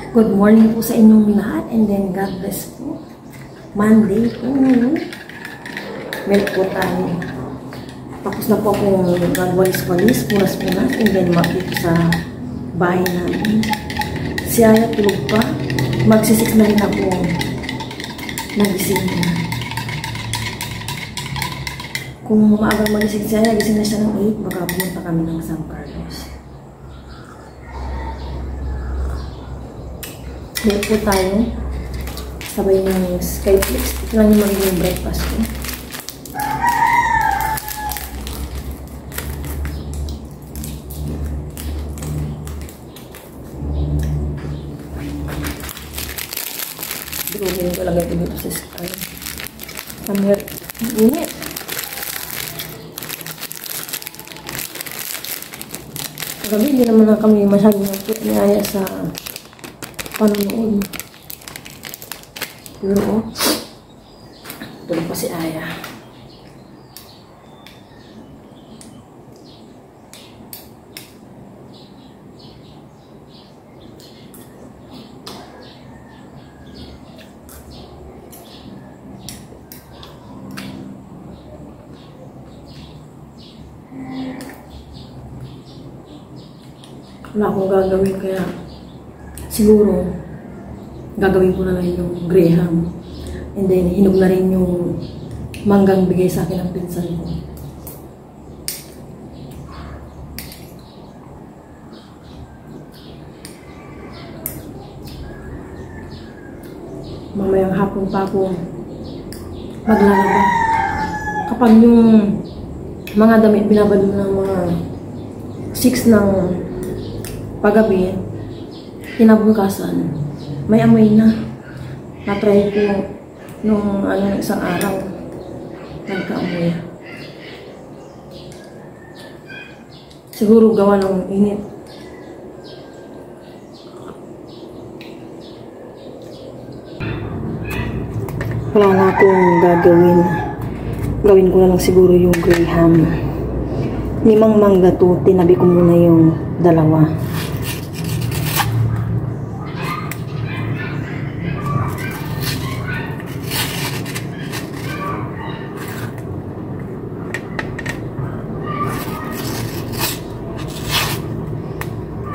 Good morning po sa inyong lahat and then God bless po. Monday po ngayon. Milk po tayo. Tapos na po akong nagwalis-walis, punas-punas, and then dito sa bahay namin. Si Aya tulog pa. Magsisix na rin ako nagising na. Kung maagang magising si Aya, gising na siya ng 8, baka pumunta kami ng San Carlos. Meron po tayo sabay ng Skyflix. Ito lang yung magiging breakfast ko. Durugin ko lang ito dito sa sky. Kamir, init. Kagabi, hindi naman na kami masyadong nagpapayaya sa panonood. Pero, tulog pa si Aya. Wala akong gagawin kaya siguro gagawin ko na lang yung graham. And then hinog na rin yung manggang bigay sa akin ng pinsan ko. Mamayang hapon pa ako maglalaba. Kapag yung mga damit binabad mo ng mga 6 ng paggabi, kinabukasan, may amoy na. Na-try ko nung isang araw. Nagka-amoy. Siguro gawa ng init. Wala na akong gagawin. Gawin ko na lang siguro yung graham. Limang mangga to, tinabi ko muna yung dalawa.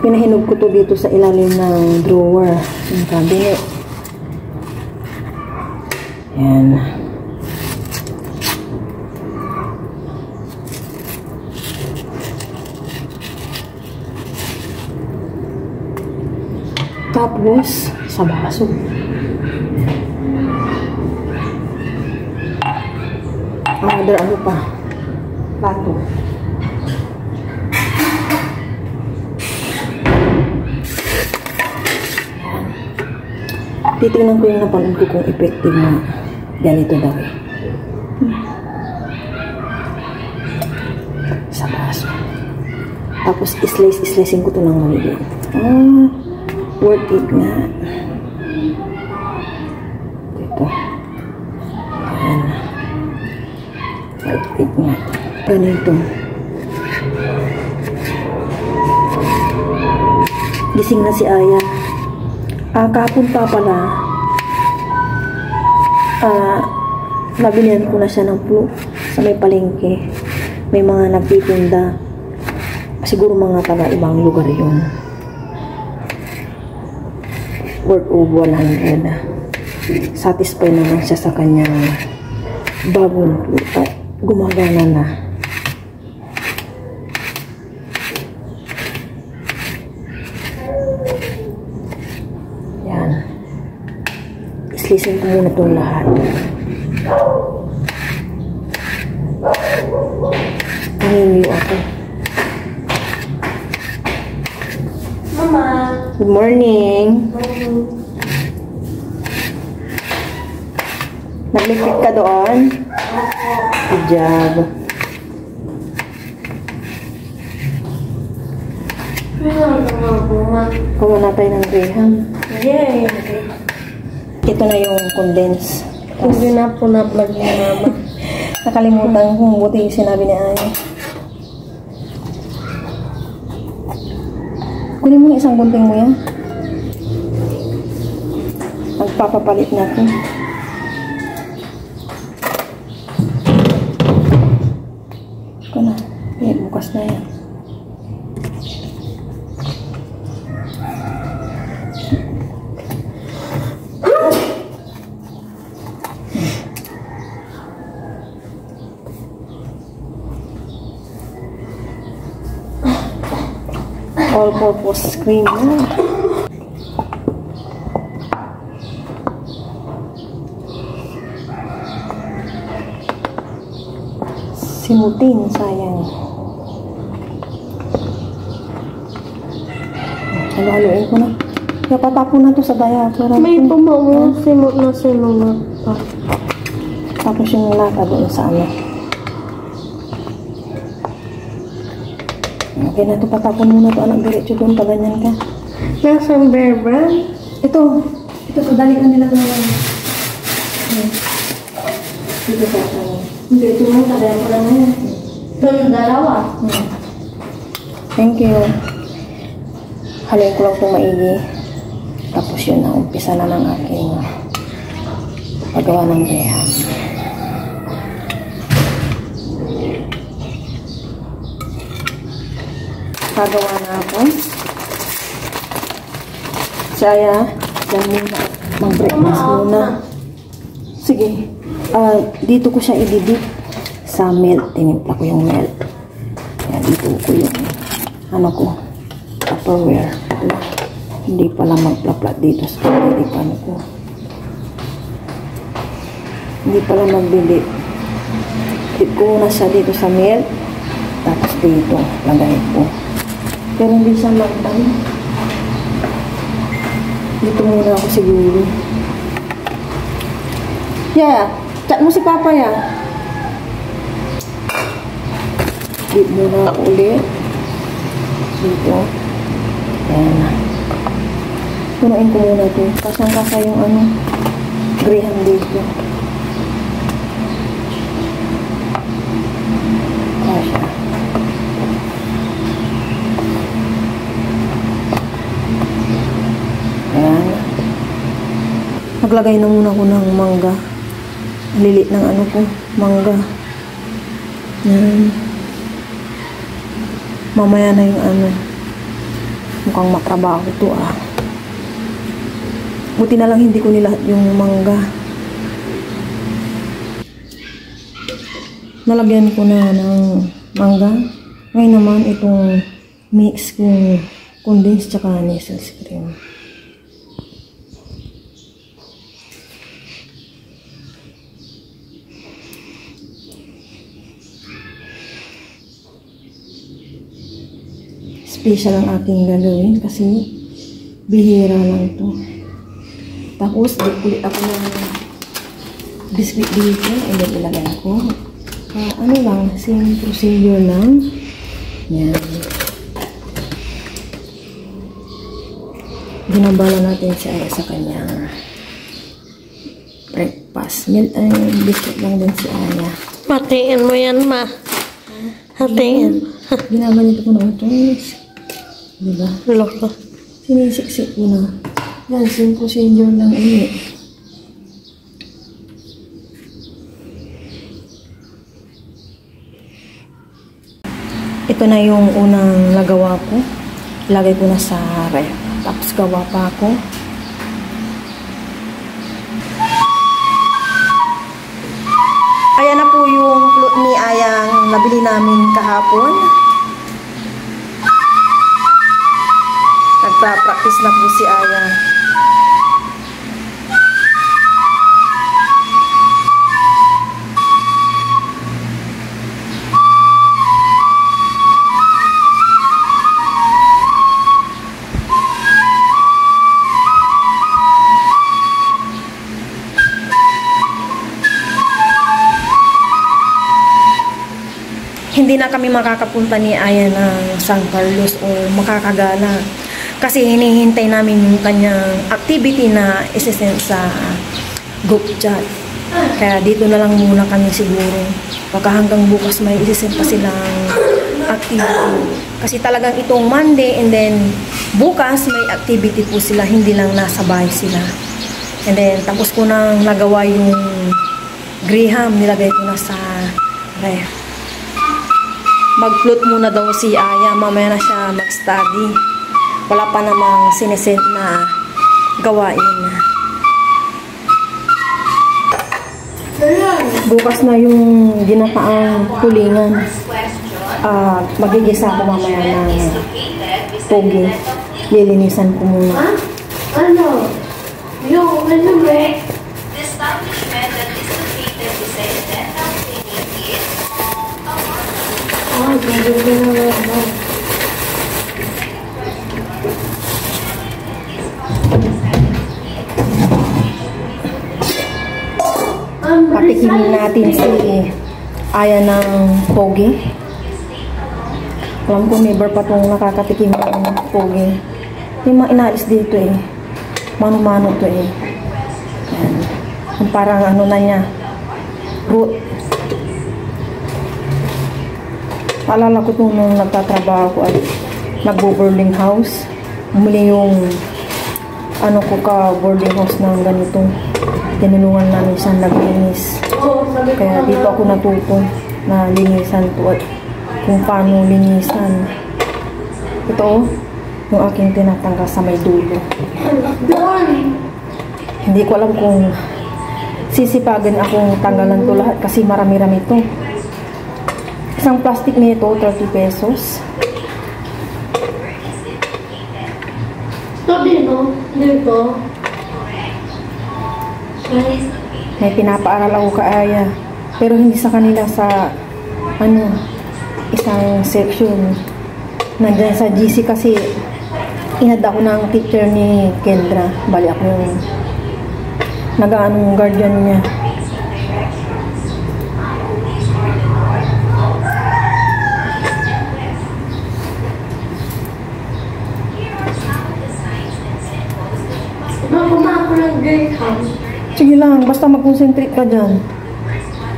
Pinahinog ko to dito sa ilalim ng drawer ng cabinet. Yan. Tapos, sa baso. Another ano pa? Plato. Titingnan ko yung napanood ko kung effective na ganito daw eh. Sa baso. Tapos slicing ko ito ng maliit. Worth it nga. Ito. Ayan. Worth it nga. Ganito. Gising na si Aya. Kahapon pa pala, nabilihan ko na siya ng flu sa may palengke. May mga nagtitinda. Siguro mga taga ibang lugar yun. Worth of 100. Satisfied naman siya sa kanyang bagong flu. Gumagana na. Islisin ko muna itong lahat. Nangingiw ako. Mama! Good morning! Naglikit ka doon? Good job. Kuha na tayo ng graham. Yay! Ito na yung condense. Hindi na po na-vlog ni Mama. Nakalimutan kung buti yung sinabi ni Aya. Kunin mo yung isang gunting mo yan. Magpapapalit na ako. Ito na. Bukas na yan. All-purpose cream na. Simutin, sayang. Halo-haloin ko na. Kaya patapon na to sa daya. May tumawa. Simot na sinunod pa. Tapos yung lata doon sa ano. Okay na ito, patapon muna ito. Anak, diretso doon, paganyan ka. Nasaan Bear Brand? Ito, sa dalikan nila ito naman. Dito sa ano. Hindi, ito mo, kagaya ko lang ngayon. Ito yung dalawa. Thank you. Haluin ko lang itong maigi. Tapos yun na, umpisa na ng aking paggawa ng graham. Pagawa na ako. Si Aya, dyan muna. Mag-breakfast muna. Sige. Dito ko siya ididip sa milk. Tinimpla ko yung milk. Kaya dito ko yung ano ko, Tupperware. Hindi pala magplaplat dito sa pagdidipan ko. Hindi pala magdidip. Dip ko muna siya dito sa milk. Tapos dito, lagay ko. Pero hindi siya magtan. Dito muna ako siguro. Yeah, chat mo si Papa ya. Dip muna ako ulit. Dito. Ayan na. Punuin ko muna ito. Kasang-kasa yung ano, graham dito. Kasha. Ayan. Maglagay na muna ko ng mangga. Lilit ng ano ko, mangga. Ayan. Mamaya na yung ano. Mukhang matrabaho ito ah. Buti na lang hindi ko nilahat yung mangga. Nalagyan ko na ng mangga. Ngayon naman itong mix kong condensed tsaka Nestle's cream. Special ang aking gagawin kasi bihira lang ito. Tapos, ulit ako ng biscuit dito. And then, ilagay ko. Ano lang, same procedure lang. Yan. Ginambala natin si Aya sa kanyang breakfast. Biscuit lang din si Aya. Hatiin mo yan, ma. Hatiin. Ginaganito ko na ito. Diba? Loko. Sinisiksik ko na. Yan, same procedure lang ulit. Ito na yung unang nagawa ko. Ilagay ko na sa ref. Tapos gawa pa ako. Ayan na po yung float ni Ayang nabili namin kahapon. Nagpa-practice na po si Aya. Hindi na kami makakapunta ni Aya ng San Carlos o makakagala. Kasi hinihintay namin yung kanyang activity na isisend sa group chat. Kaya dito na lang muna kami siguro. Baka hanggang bukas may isisend pa silang activity. Kasi talagang itong Monday and then bukas may activity po sila. Hindi lang nasa bahay sila. And then, tapos ko nang nagawa yung graham, nilagay ko na sa ref. Mag-float muna daw si Aya, mamaya na siya mag-study. Wala pa namang sinesend na gawain. Bukas na yung ginataang kulingan. Magigisa ko mamaya ng pogi. Lilinisan ko muna. Ano? Yung ano ba? The establishment that is located beside the dental clinic is Gagawin na naman. Patikimin natin si Aya ng pogi. Alam ko never pa itong nakakatikim ng pogi. Yung mga inaalis dito eh. Mano-mano to eh. Yan. Yung parang ano na niya. Root. Paalala ko ito nung nagtatrabaho ko at nagbo-boarding house. Bumili yung ano ko ka boarding house ng ganito. Tinulungan namin siyang naglinis. Kaya dito ako natuto na linisan to at kung paano linisan. Ito, yung aking tinatanggal sa may dulo. Hindi ko alam kung sisipagan akong tanggalan to lahat kasi marami-rami ito. Isang plastic nito, 30 pesos. Ito din, no? Dito. May pinapaaral ako kaaya. Pero hindi sa kanila sa ano, isang section. Nandyan sa GC kasi inad ako ng teacher ni Kendra. Bali ako yung nag-aanong guardian niya. Kumako ng graham. Sige lang, basta mag-concentrate ka dyan.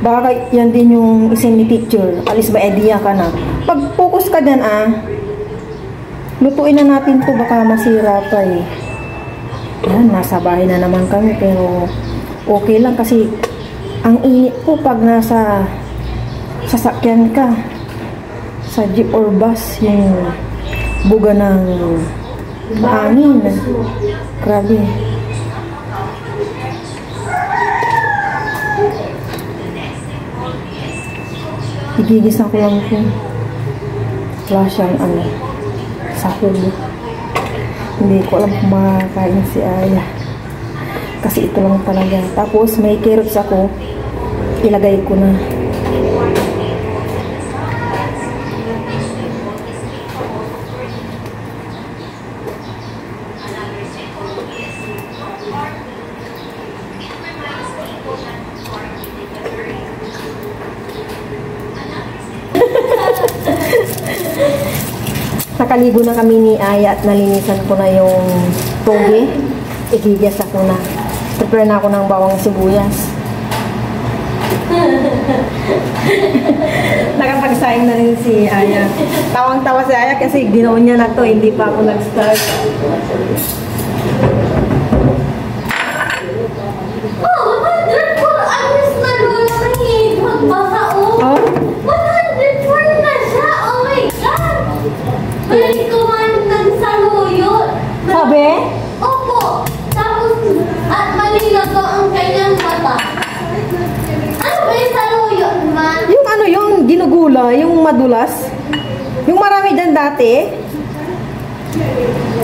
Baka yan din yung isin ni teacher. Alis ba idea ka na. Pag-focus ka dyan lutuin na natin to, baka masira pa eh. Yan, nasa bahay na naman kami pero okay lang kasi ang init po pag nasa sasakyan ka sa jeep or bus, yung buga ng hangin. Grabe. Igigisan ko lang ito. Wala siyang sahog. Hindi ko alam kung makakain si Aya. Kasi ito lang talaga. Tapos may carrots ako. Ilagay ko na. Nakaligo na kami ni Aya at nalinisan ko na yung toge. Igigas ako na. Prepare na ako ng bawang sibuyas. Nakapagsaing na rin si Aya. Tawang-tawa si Aya kasi ginoon niya na to. Hindi pa ako nag-start. Balik ko man nagsaluyot. Sabi? Opo. Tapos, at malinaw ko ang kanyang mata. Ano ba yung saluyot, man? Yung ano yung ginugula, yung madulas. Yung marami dyan dati.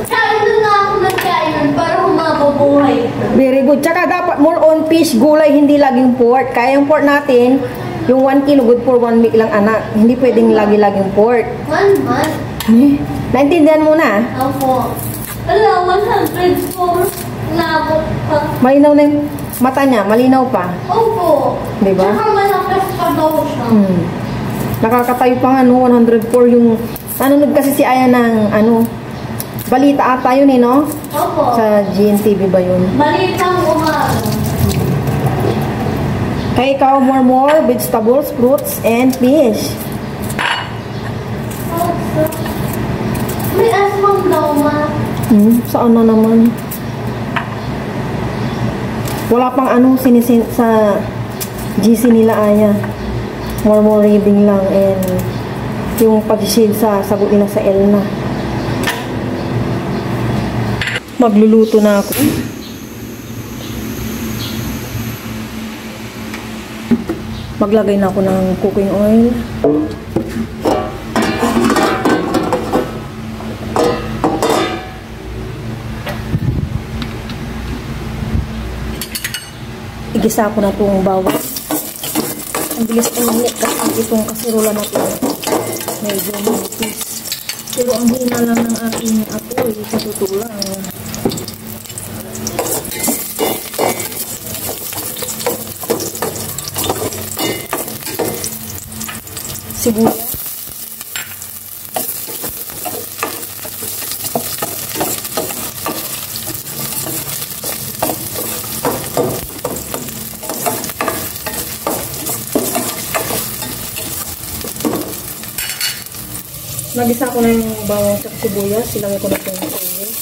Kain na ako ng kain para humababuhay. Very good. Tsaka dapat more on fish, gulay, hindi laging pork. Kaya yung pork natin, yung 1 kilo good for 1 week lang anak. Hindi pwedeng lagi-laging pork. 1 month? Naintindihan mo na? Opo. Ala, 104. Labot pa. Malinaw na yung mata niya, malinaw pa. Opo. Diba? Tsaka malakas pa daw siya. Nakakatayo pa nga, 104 yung, nanonood kasi si Aya ng, balita ata yun no? Opo. Sa GNTV ba yun? Balitang umaga. Kaya ikaw, more vegetables, fruits, and fish. May aswang daw, ma. Saan na naman? Wala pang ano sinisin sa GC nila Aya. More reading lang and yung pag-shade sa sagot nila sa Elna. Magluluto na ako. Maglagay na ako ng cooking oil. Igisa ko na itong bawang. Ang bilis uminit kasi itong kasirola na ito. Medyo manipis. Pero ang hina lang ng ating apoy sa tutulang. Sibuyas. Nagisa ko na yung bawang at sibuyas. Silagay ko na itong oil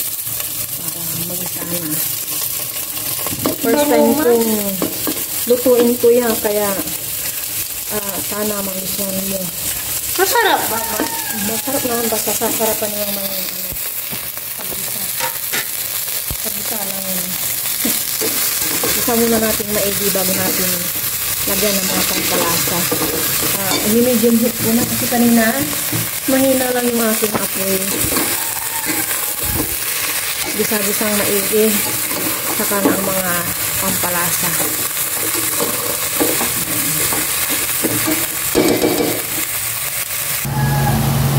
para magisa na. First time kong lutuin ko yan. Kaya sana magustuhan mo. Masarap ba? Masarap naman. Basta sasarapan yung mga paggisa. Paggisa lang yun. Isa muna natin maigi bago natin lagyan ng mga pampalasa. I-medium heat ko na kasi kanina mahina lang yung aking apoy. Gisa-gisang maigi. Saka na ang mga pampalasa.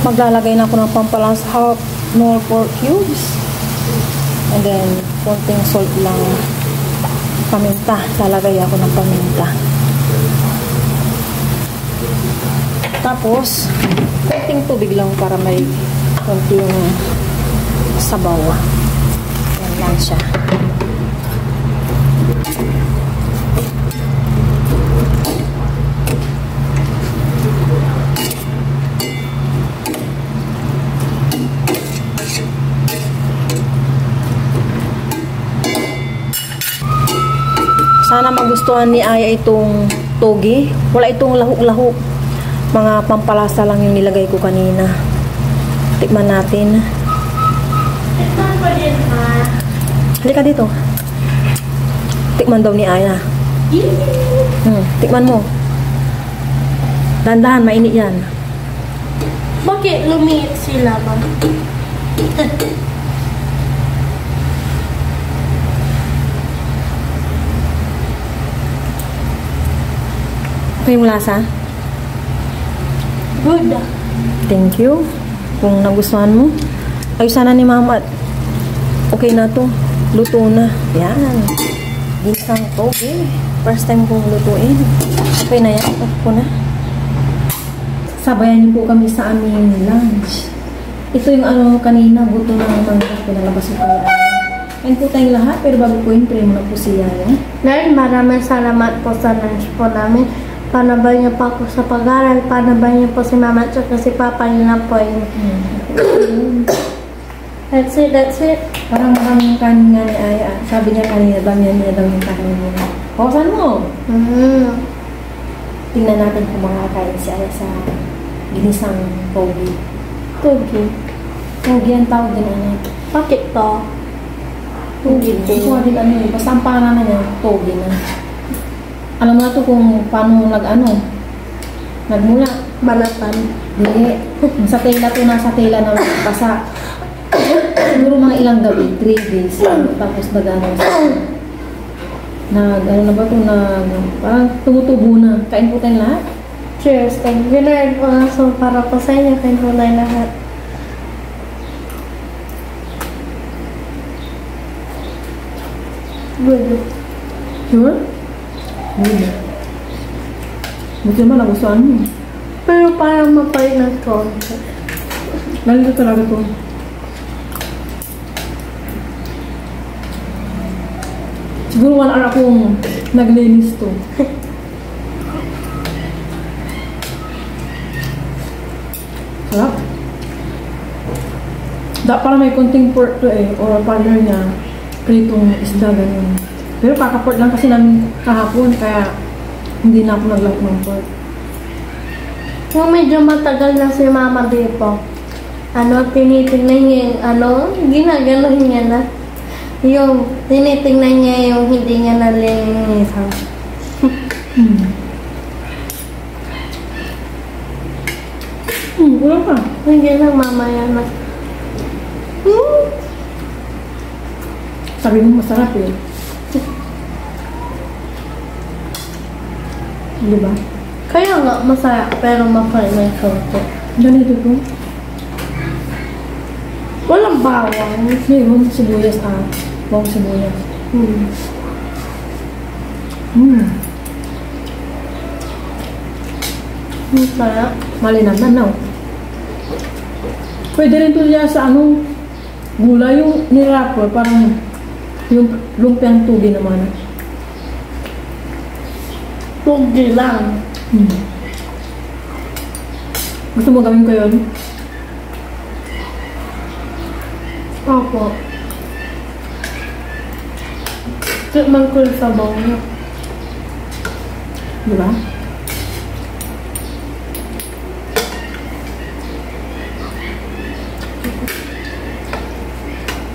Maglalagay na ako ng pampalasa, half small pork cubes. And then, konting salt lang. Paminta. Lalagay ako ng paminta. Tapos, konting tubig lang para may konting sabaw. Yan lang siya. Sana magustuhan ni Aya itong toge. Wala itong lahok-lahok. Mga pampalasa lang yung nilagay ko kanina. Tikman natin. Tikman ko din, ha? Halika dito. Tikman daw ni Aya. Tikman mo. Dahan-dahan, mainit yan. Bakit lumiit sila ba? Okay yung lasa? Good. Thank you. Kung nagustuhan mo. Ay, sana ni Mama. Okay na to. Luto na. Yan. Ginsang toge. First time kong lutuin. Okay na yan. Off ko na. Sabayan niyo po kami sa aming lunch. Ito yung ano kanina. Buto ng mangga. Pinalabas ko kaya. Kain po tayong lahat. Pero bago po yun, pray mo na po siya. Lord, maraming salamat po sa lunch po namin. Panabay niyo pa ako sa pag-aral. Panabay niyo po si Mama at si Papa niyo na po yun. That's it, that's it. Parang maraming kanin nga ni Aya. Sabi niya kanina, dami niya daw yung kanin niya. Kawasan mo. Tingnan natin kung makakain si Aya sa ginisang toge. Toge. Toge ang tawag din ano. Bakit to? Toge. Hindi ko din ano eh. Basta ang pangalan niya, toge na. Alam mo na ito kung paano nagmula. Balatan. Hindi. Sa tela to, nasa tela na basa. Siguro mga ilang gabi, 3 days. Tapos nag-ano ano na ba ito, parang tumutubo na. Kain po tayong lahat. Cheers. Thank you, Lord. So, para po sa inyo, kain po tayo lahat. Good. Sure? Good. Buti naman, nagustuhan mo. Pero parang mapait ng konti. Lalito talaga ito. Siguro wala akong naglinis to. Sarap. Para may konting pork to eh. Or partner niya. Pritong isda ganun. Pero kakaport lang kasi namin kahapon, kaya hindi na ako nag-lock ng port. Yung medyo matagal na si mama dito, tinitingnan niya yung, ginaganon niya na. Yung, tinitingnan niya yung hindi niya nalilinisan. Wala ka. Hindi lang mamaya na. Sabi mo masarap eh. Di ba? Kaya nga, masaya, pero mapay may konti. Ganito po. Walang bawang. Mayroon sibuyas bawang sibuyas. Masaya. Malinaw na, no? Pwede rin ito niya sa gulay yung nirapper, parang yung lumpiang tugi naman. Tugi lang. Gusto mo gawin ko yun? Opo. Tikman ko yung sabaw niya. Di ba?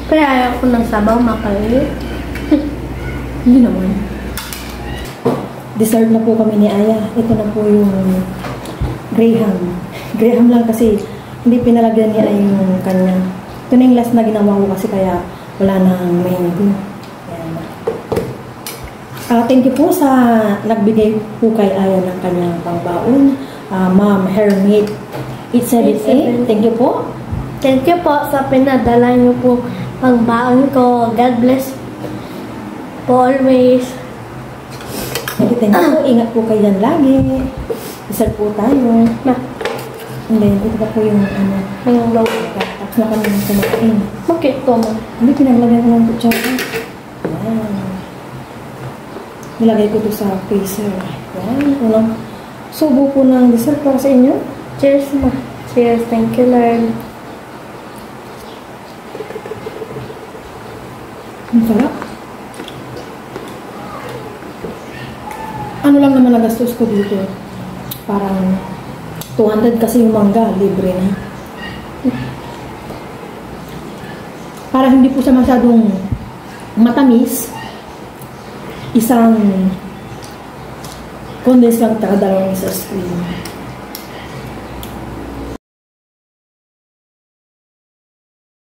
Kaya ayaw ko ng sabaw, makalit. Hindi naman. Dessert na po kami ni Aya. Ito na po yung Graham. Graham lang kasi hindi pinalagyan niya yung kanya. Ito na yung last na ginawa ko kasi kaya wala nang mehindi. Thank you po sa nagbigay po kay Aya ng kanyang pangbaon. Ma'am Hermit 878. Thank you po. Thank you po sa pinadala niyo po pangbaon ko. God bless po always. Thank you po. Ingat po kayo dyan lagi. Isal po tayo. And then, ito pa po yung Yung low. tapos na kami kumakain. Bakit to mo? Hindi, pinaglagay ko ng kutsara. Yan. Nilagay ko to sa freezer. Yan. Unang subo po ng dessert para sa inyo. Cheers ma. Cheers. Thank you, Lord. Ang sarap. Ano lang naman nagastos ko dito? Parang 200 kasi yung mangga, libre na. Para hindi po siya masyadong matamis, isang condensed lang, taka dalawang isa screen.